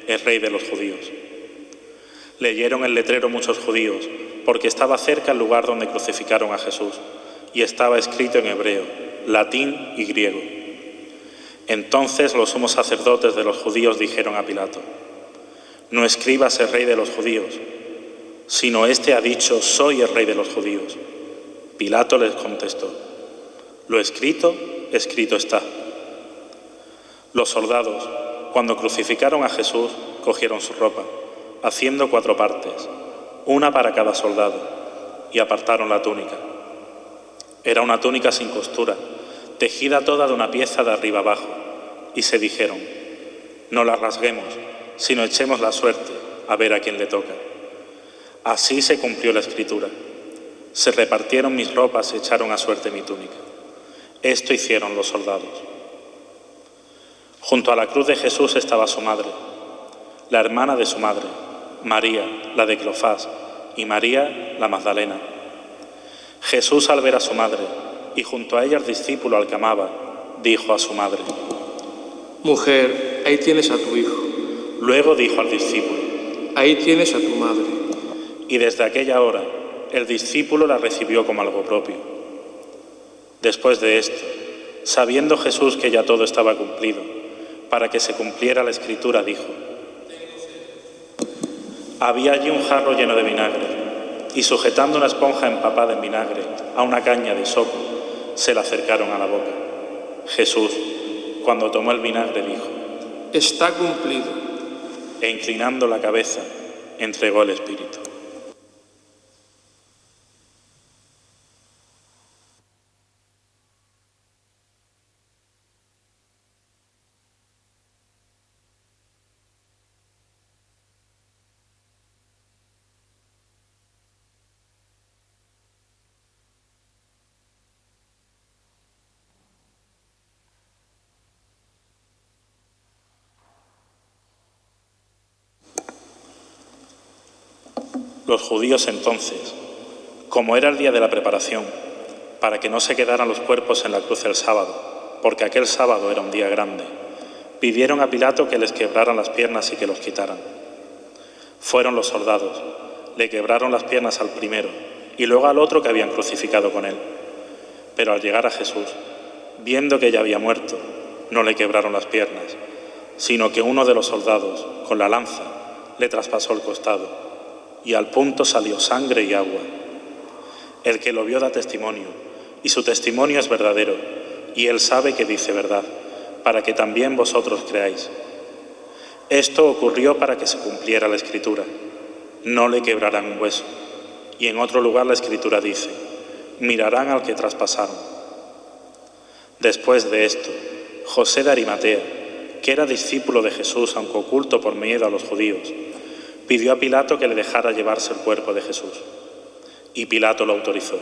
el Rey de los judíos. Leyeron el letrero muchos judíos, porque estaba cerca el lugar donde crucificaron a Jesús, y estaba escrito en hebreo, latín y griego. Entonces los sumos sacerdotes de los judíos dijeron a Pilato: no escribas el Rey de los judíos, sino éste ha dicho: soy el Rey de los judíos. Pilato les contestó: lo escrito, escrito está. Los soldados, cuando crucificaron a Jesús, cogieron su ropa, haciendo 4 partes, una para cada soldado, y apartaron la túnica. Era una túnica sin costura, tejida toda de una pieza de arriba abajo, y se dijeron: no la rasguemos, sino echemos la suerte, a ver a quién le toca. Así se cumplió la escritura: se repartieron mis ropas y echaron a suerte mi túnica. Esto hicieron los soldados. Junto a la cruz de Jesús estaba su madre, la hermana de su madre, María, la de Cleofás, y María, la Magdalena. Jesús, al ver a su madre, y junto a ella el discípulo al que amaba, dijo a su madre: Mujer, ahí tienes a tu hijo. Luego dijo al discípulo: Ahí tienes a tu madre. Y desde aquella hora el discípulo la recibió como algo propio. Después de esto, sabiendo Jesús que ya todo estaba cumplido, para que se cumpliera la Escritura, dijo: había allí un jarro lleno de vinagre, y sujetando una esponja empapada en vinagre a una caña de hisopo, se la acercaron a la boca. Jesús, cuando tomó el vinagre, dijo: Está cumplido. E inclinando la cabeza, entregó el espíritu. Los judíos entonces, como era el día de la preparación, para que no se quedaran los cuerpos en la cruz el sábado, porque aquel sábado era un día grande, pidieron a Pilato que les quebraran las piernas y que los quitaran. Fueron los soldados, le quebraron las piernas al primero y luego al otro que habían crucificado con él. Pero al llegar a Jesús, viendo que ya había muerto, no le quebraron las piernas, sino que uno de los soldados, con la lanza, le traspasó el costado, y al punto salió sangre y agua. El que lo vio da testimonio, y su testimonio es verdadero, y él sabe que dice verdad, para que también vosotros creáis. Esto ocurrió para que se cumpliera la Escritura: no le quebrarán un hueso. Y en otro lugar la Escritura dice: mirarán al que traspasaron. Después de esto, José de Arimatea, que era discípulo de Jesús, aunque oculto por miedo a los judíos, pidió a Pilato que le dejara llevarse el cuerpo de Jesús. Y Pilato lo autorizó.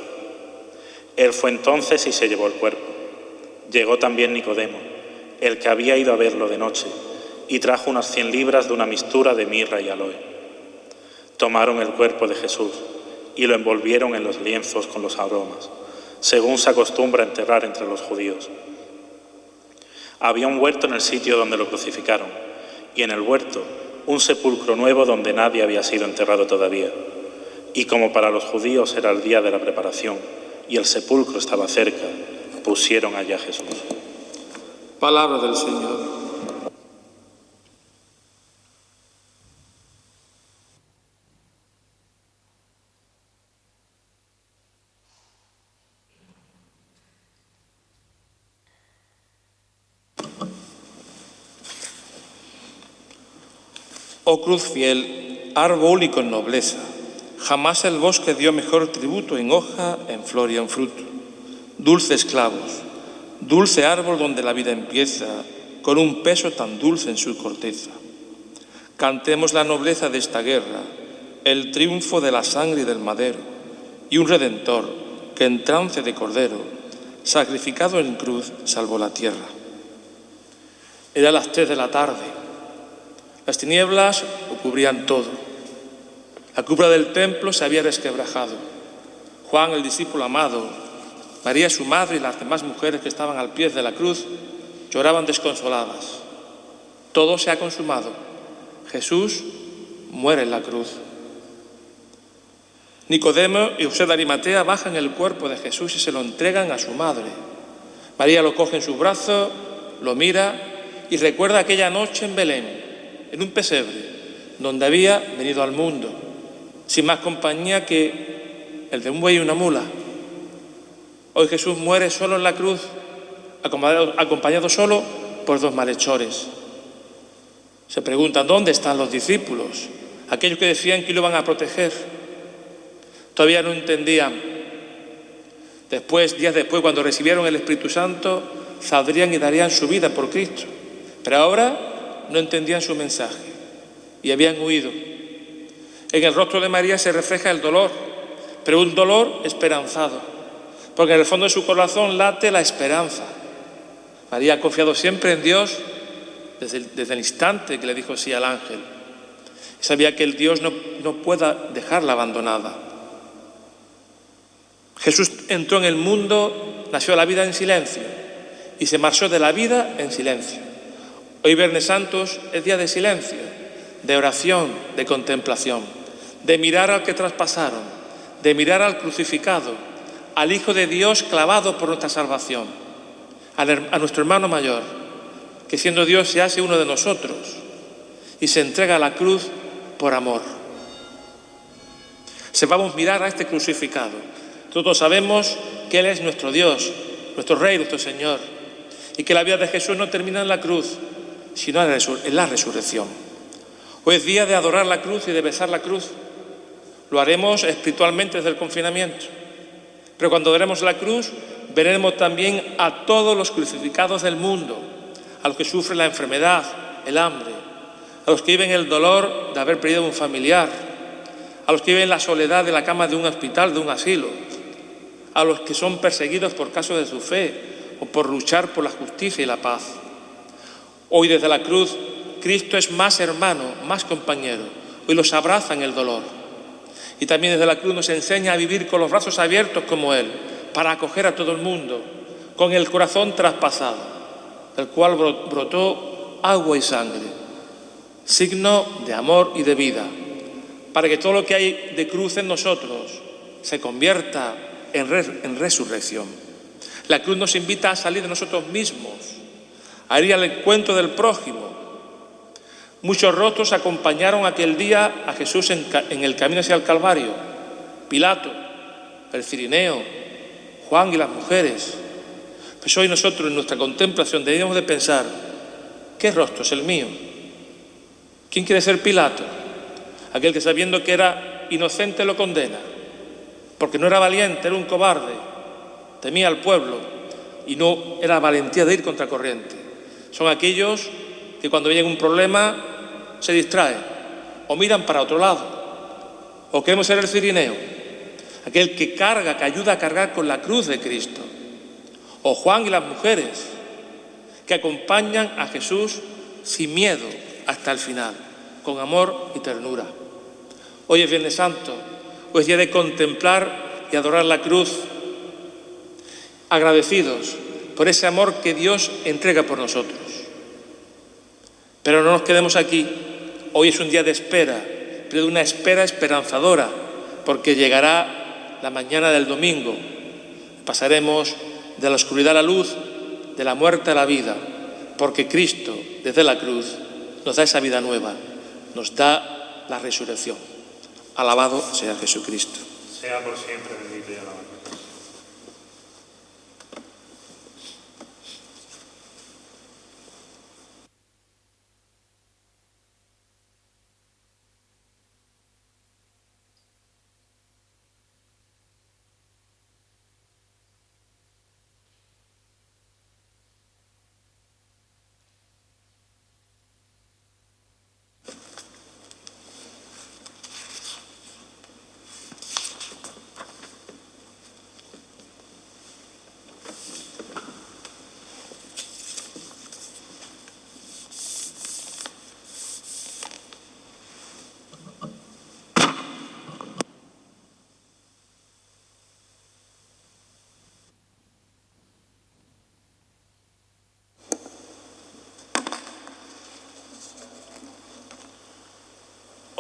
Él fue entonces y se llevó el cuerpo. Llegó también Nicodemo, el que había ido a verlo de noche, y trajo unas 100 libras de una mistura de mirra y aloe. Tomaron el cuerpo de Jesús y lo envolvieron en los lienzos con los aromas, según se acostumbra a enterrar entre los judíos. Había un huerto en el sitio donde lo crucificaron, y en el huerto un sepulcro nuevo donde nadie había sido enterrado todavía. Y como para los judíos era el día de la preparación y el sepulcro estaba cerca, pusieron allá a Jesús. Palabra del Señor. Oh cruz fiel, árbol y con nobleza, jamás el bosque dio mejor tributo en hoja, en flor y en fruto. Dulces clavos, dulce árbol donde la vida empieza, con un peso tan dulce en su corteza. Cantemos la nobleza de esta guerra, el triunfo de la sangre y del madero, y un Redentor que en trance de cordero, sacrificado en cruz, salvó la tierra. Era las 3 de la tarde. Las tinieblas lo cubrían todo. La cúpula del templo se había resquebrajado. Juan, el discípulo amado, María, su madre, y las demás mujeres que estaban al pie de la cruz lloraban desconsoladas. Todo se ha consumado. Jesús muere en la cruz. Nicodemo y José de Arimatea bajan el cuerpo de Jesús y se lo entregan a su madre. María lo coge en sus brazos, lo mira y recuerda aquella noche en Belén, en un pesebre, donde había venido al mundo, sin más compañía que el de un buey y una mula. Hoy Jesús muere solo en la cruz, acompañado solo por 2 malhechores. Se preguntan, ¿dónde están los discípulos? Aquellos que decían que lo iban a proteger. Todavía no entendían. Días después, cuando recibieron el Espíritu Santo, saldrían y darían su vida por Cristo. Pero ahora no entendían su mensaje y habían huido. En el rostro de María se refleja el dolor, pero un dolor esperanzado, porque en el fondo de su corazón late la esperanza. María ha confiado siempre en Dios desde el instante que le dijo sí al ángel. Sabía que el Dios no pueda dejarla abandonada. Jesús entró en el mundo, nació la vida en silencio y se marchó de la vida en silencio. Hoy, Viernes Santos, es día de silencio, de oración, de contemplación, de mirar al que traspasaron, de mirar al crucificado, al Hijo de Dios clavado por nuestra salvación, a nuestro hermano mayor, que siendo Dios se hace uno de nosotros y se entrega a la cruz por amor. Sepamos mirar a este crucificado. Todos sabemos que Él es nuestro Dios, nuestro Rey, nuestro Señor, y que la vida de Jesús no termina en la cruz, sino en la resurrección. Hoy es día de adorar la cruz y de besar la cruz. Lo haremos espiritualmente desde el confinamiento. Pero cuando veremos la cruz, veremos también a todos los crucificados del mundo, a los que sufren la enfermedad, el hambre, a los que viven el dolor de haber perdido un familiar, a los que viven la soledad de la cama de un hospital, de un asilo, a los que son perseguidos por causa de su fe o por luchar por la justicia y la paz. Hoy desde la cruz, Cristo es más hermano, más compañero. Hoy los abraza en el dolor. Y también desde la cruz nos enseña a vivir con los brazos abiertos como Él, para acoger a todo el mundo, con el corazón traspasado, del cual brotó agua y sangre, signo de amor y de vida, para que todo lo que hay de cruz en nosotros se convierta en resurrección. La cruz nos invita a salir de nosotros mismos, a ir al encuentro del prójimo. Muchos rostros acompañaron aquel día a Jesús en el camino hacia el Calvario. Pilato, el cirineo, Juan y las mujeres. Pues hoy nosotros en nuestra contemplación debemos de pensar, ¿qué rostro es el mío? ¿Quién quiere ser Pilato? Aquel que sabiendo que era inocente lo condena, porque no era valiente, era un cobarde, temía al pueblo y no era valentía de ir contracorriente. Son aquellos que cuando llega un problema se distraen o miran para otro lado. O queremos ser el cirineo, aquel que carga, que ayuda a cargar con la cruz de Cristo. O Juan y las mujeres, que acompañan a Jesús sin miedo hasta el final, con amor y ternura. Hoy es Viernes Santo, hoy es día de contemplar y adorar la cruz, agradecidos por ese amor que Dios entrega por nosotros. Pero no nos quedemos aquí. Hoy es un día de espera, pero de una espera esperanzadora, porque llegará la mañana del domingo. Pasaremos de la oscuridad a la luz, de la muerte a la vida, porque Cristo, desde la cruz, nos da esa vida nueva, nos da la resurrección. Alabado sea Jesucristo. Sea por siempre bendito y alabado.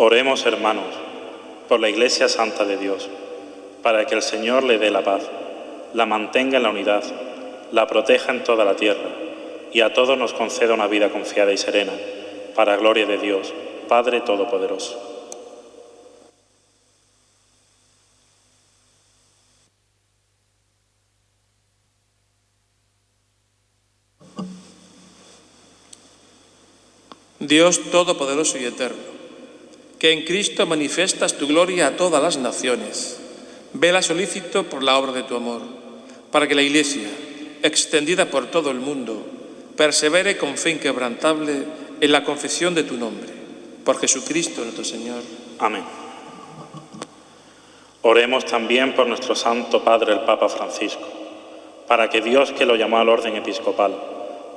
Oremos, hermanos, por la Iglesia Santa de Dios, para que el Señor le dé la paz, la mantenga en la unidad, la proteja en toda la tierra y a todos nos conceda una vida confiada y serena, para gloria de Dios, Padre Todopoderoso. Dios Todopoderoso y Eterno, que en Cristo manifiestas tu gloria a todas las naciones, vela solícito por la obra de tu amor, para que la Iglesia, extendida por todo el mundo, persevere con fe inquebrantable en la confesión de tu nombre. Por Jesucristo nuestro Señor. Amén. Oremos también por nuestro Santo Padre, el Papa Francisco, para que Dios, que lo llamó al orden episcopal,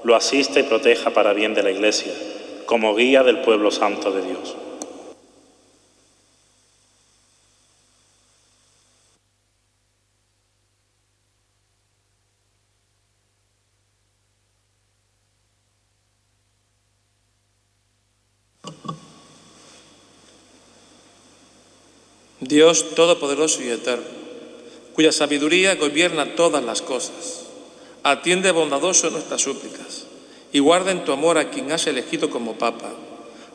lo asista y proteja para bien de la Iglesia, como guía del pueblo santo de Dios. Dios Todopoderoso y Eterno, cuya sabiduría gobierna todas las cosas, atiende bondadoso nuestras súplicas y guarda en tu amor a quien has elegido como Papa,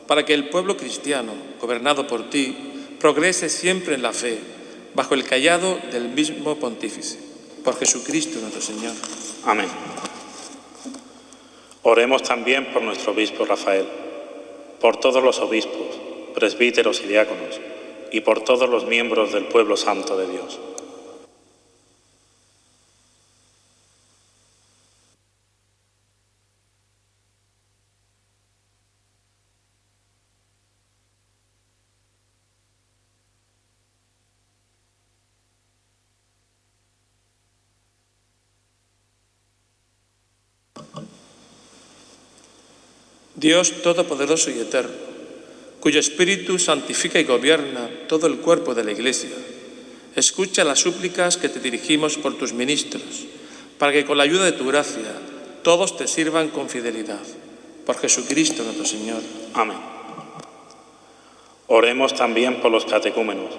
para que el pueblo cristiano, gobernado por ti, progrese siempre en la fe, bajo el cayado del mismo Pontífice. Por Jesucristo nuestro Señor. Amén. Oremos también por nuestro obispo Rafael, por todos los obispos, presbíteros y diáconos, y por todos los miembros del pueblo santo de Dios. Dios Todopoderoso y Eterno, cuyo Espíritu santifica y gobierna todo el cuerpo de la Iglesia, escucha las súplicas que te dirigimos por tus ministros, para que con la ayuda de tu gracia todos te sirvan con fidelidad. Por Jesucristo nuestro Señor. Amén. Oremos también por los catecúmenos,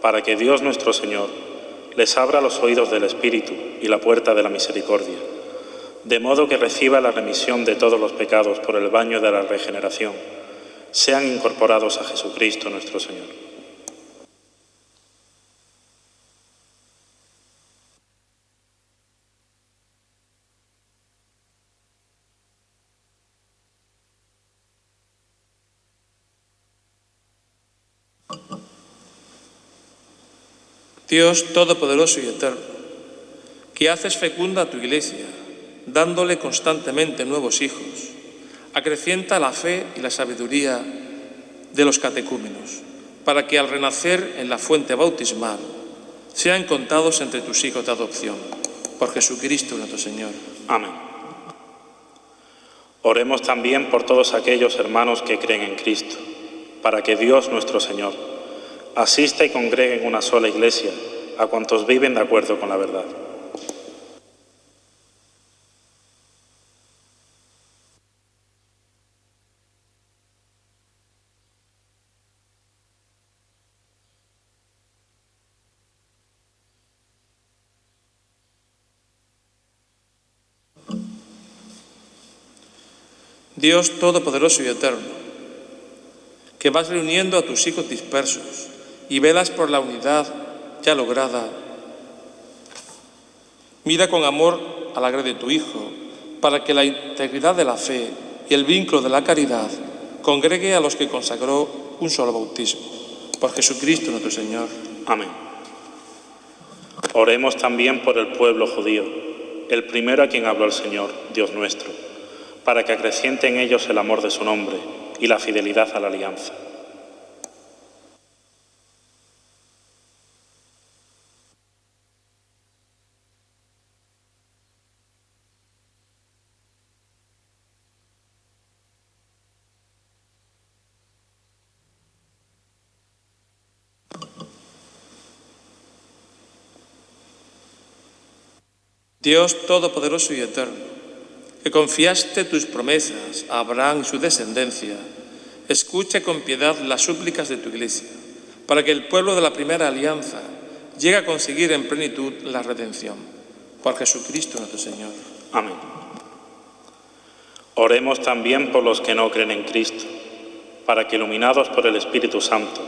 para que Dios nuestro Señor les abra los oídos del Espíritu y la puerta de la misericordia, de modo que reciba la remisión de todos los pecados por el baño de la regeneración, sean incorporados a Jesucristo nuestro Señor. Dios Todopoderoso y Eterno, que haces fecunda a tu Iglesia, dándole constantemente nuevos hijos, acrecienta la fe y la sabiduría de los catecúmenos, para que al renacer en la fuente bautismal sean contados entre tus hijos de adopción. Por Jesucristo nuestro Señor. Amén. Oremos también por todos aquellos hermanos que creen en Cristo, para que Dios nuestro Señor asista y congregue en una sola Iglesia a cuantos viven de acuerdo con la verdad. Dios Todopoderoso y Eterno, que vas reuniendo a tus hijos dispersos y velas por la unidad ya lograda, mira con amor a la gracia de tu Hijo, para que la integridad de la fe y el vínculo de la caridad congregue a los que consagró un solo bautismo. Por Jesucristo nuestro Señor. Amén. Oremos también por el pueblo judío, el primero a quien habló el Señor, Dios nuestro, para que acreciente en ellos el amor de su nombre y la fidelidad a la alianza. Dios Todopoderoso y Eterno, que confiaste tus promesas a Abraham y su descendencia, Escucha con piedad las súplicas de tu Iglesia, para que el pueblo de la primera alianza llegue a conseguir en plenitud la redención. Por Jesucristo nuestro Señor. Amén. Oremos también por los que no creen en Cristo, para que, iluminados por el Espíritu Santo,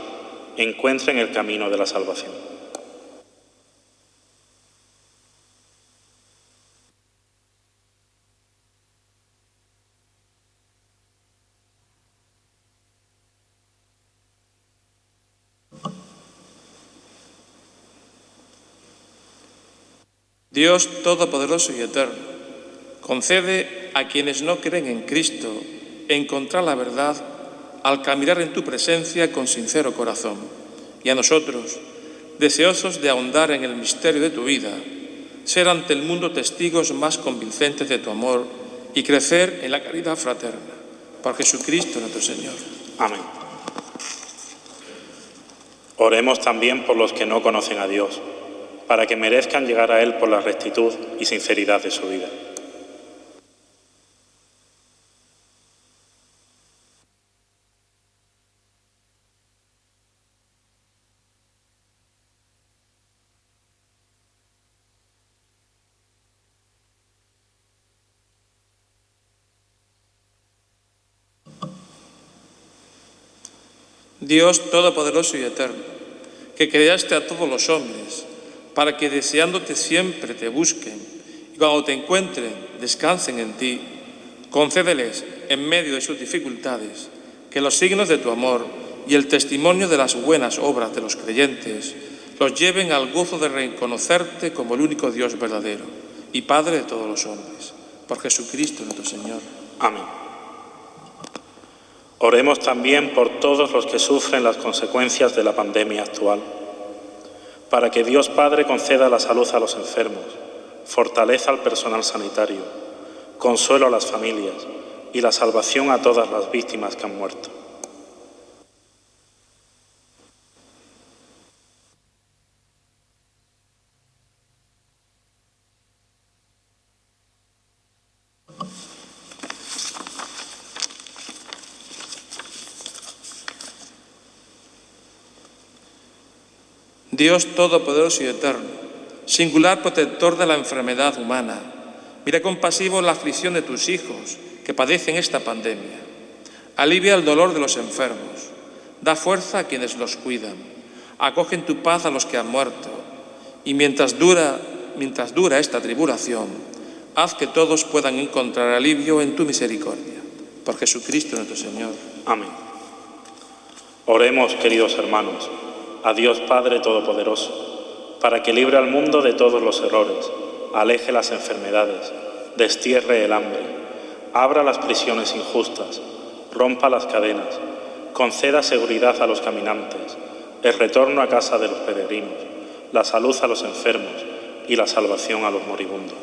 encuentren el camino de la salvación. Dios Todopoderoso y Eterno, concede a quienes no creen en Cristo encontrar la verdad al caminar en tu presencia con sincero corazón, y a nosotros, deseosos de ahondar en el misterio de tu vida, ser ante el mundo testigos más convincentes de tu amor y crecer en la caridad fraterna. Por Jesucristo nuestro Señor. Amén. Oremos también por los que no conocen a Dios, para que merezcan llegar a Él por la rectitud y sinceridad de su vida. Dios Todopoderoso y Eterno, que creaste a todos los hombres, para que deseándote siempre te busquen y cuando te encuentren descansen en ti, concédeles en medio de sus dificultades que los signos de tu amor y el testimonio de las buenas obras de los creyentes los lleven al gozo de reconocerte como el único Dios verdadero y Padre de todos los hombres. Por Jesucristo nuestro Señor. Amén. Oremos también por todos los que sufren las consecuencias de la pandemia actual, para que Dios Padre conceda la salud a los enfermos, fortaleza al personal sanitario, consuelo a las familias y la salvación a todas las víctimas que han muerto. Dios Todopoderoso y Eterno, singular protector de la enfermedad humana, mira compasivo la aflicción de tus hijos que padecen esta pandemia. Alivia el dolor de los enfermos, da fuerza a quienes los cuidan, acoge en tu paz a los que han muerto, y mientras dura esta tribulación, haz que todos puedan encontrar alivio en tu misericordia. Por Jesucristo nuestro Señor. Amén. Oremos, queridos hermanos, a Dios Padre Todopoderoso, para que libre al mundo de todos los errores, aleje las enfermedades, destierre el hambre, abra las prisiones injustas, rompa las cadenas, conceda seguridad a los caminantes, el retorno a casa de los peregrinos, la salud a los enfermos y la salvación a los moribundos.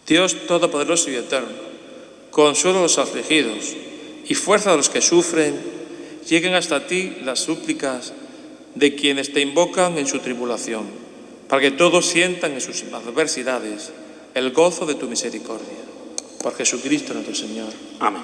Dios Todopoderoso y Eterno, consuela a los afligidos y fuerza a los que sufren, lleguen hasta ti las súplicas de quienes te invocan en su tribulación, para que todos sientan en sus adversidades el gozo de tu misericordia. Por Jesucristo nuestro Señor. Amén.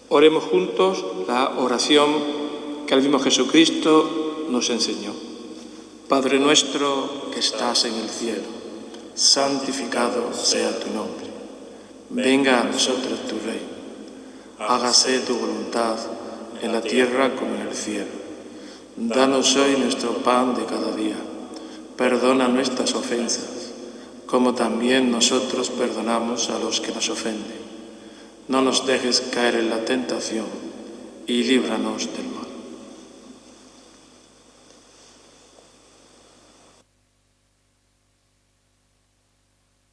Oremos juntos la oración que el mismo Jesucristo nos enseñó. Padre nuestro que estás en el cielo, santificado sea tu nombre. Venga a nosotros tu reino. Hágase tu voluntad en la tierra como en el cielo. Danos hoy nuestro pan de cada día. Perdona nuestras ofensas, como también nosotros perdonamos a los que nos ofenden. No nos dejes caer en la tentación y líbranos del mal.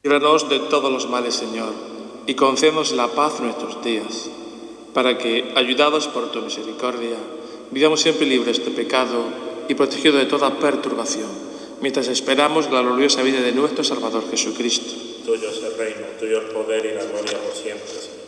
Líbranos de todos los males, Señor, y concédenos la paz en nuestros días, para que, ayudados por tu misericordia, vivamos siempre libres de pecado y protegidos de toda perturbación, mientras esperamos la gloriosa vida de nuestro Salvador Jesucristo. Tuyo es el reino, tuyo el poder y la gloria por siempre, Señor.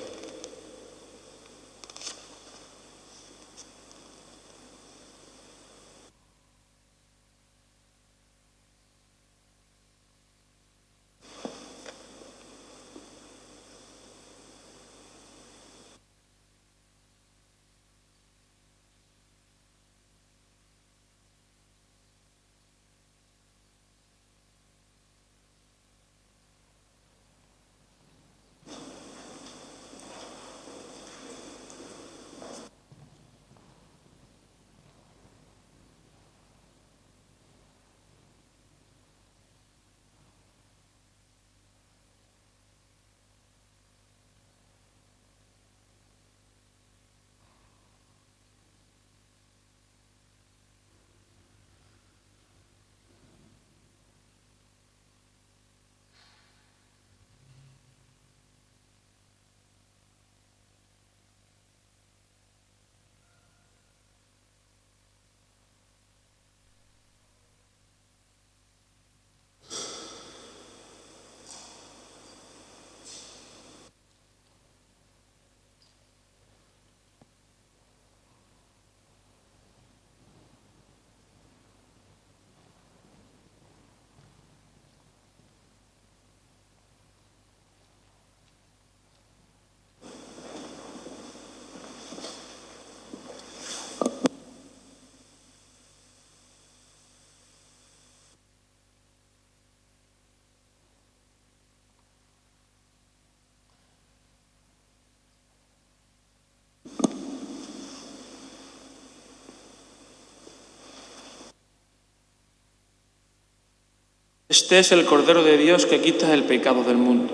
Este es el Cordero de Dios que quita el pecado del mundo.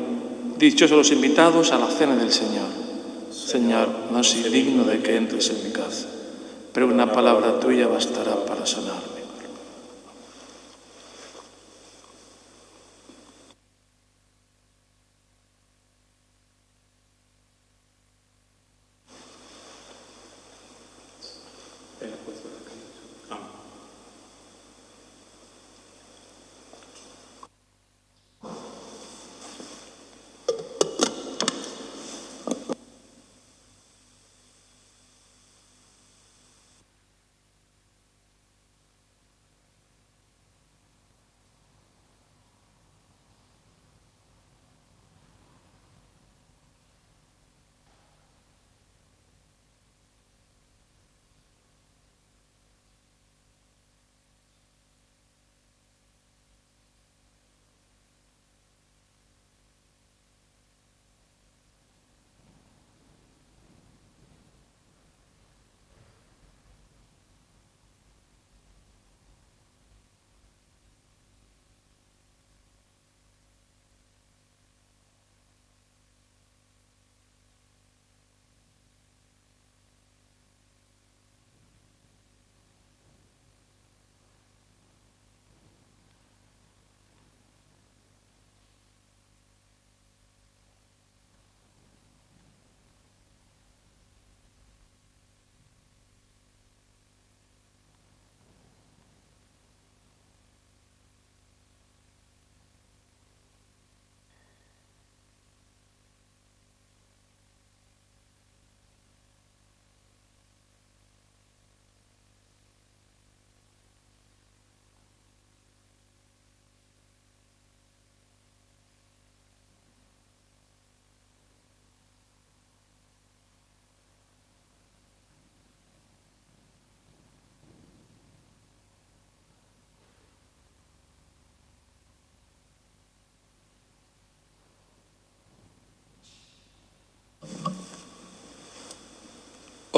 Dichosos los invitados a la cena del Señor. Señor, no soy digno de que entres en mi casa, pero una palabra tuya bastará para sanarme.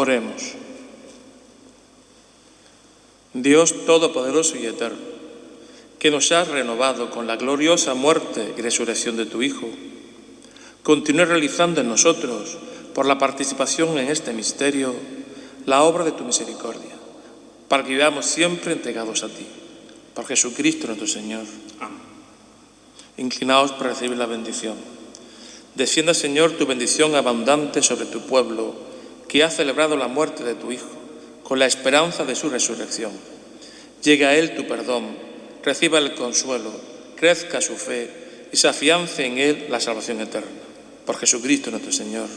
Oremos. Dios Todopoderoso y Eterno, que nos has renovado con la gloriosa muerte y resurrección de tu Hijo, continúe realizando en nosotros, por la participación en este misterio, la obra de tu misericordia, para que vivamos siempre entregados a ti. Por Jesucristo nuestro Señor. Amén. Inclinaos para recibir la bendición. Descienda, Señor, tu bendición abundante sobre tu pueblo, que ha celebrado la muerte de tu Hijo, con la esperanza de su resurrección. Llegue a él tu perdón, reciba el consuelo, crezca su fe y se afiance en él la salvación eterna. Por Jesucristo nuestro Señor.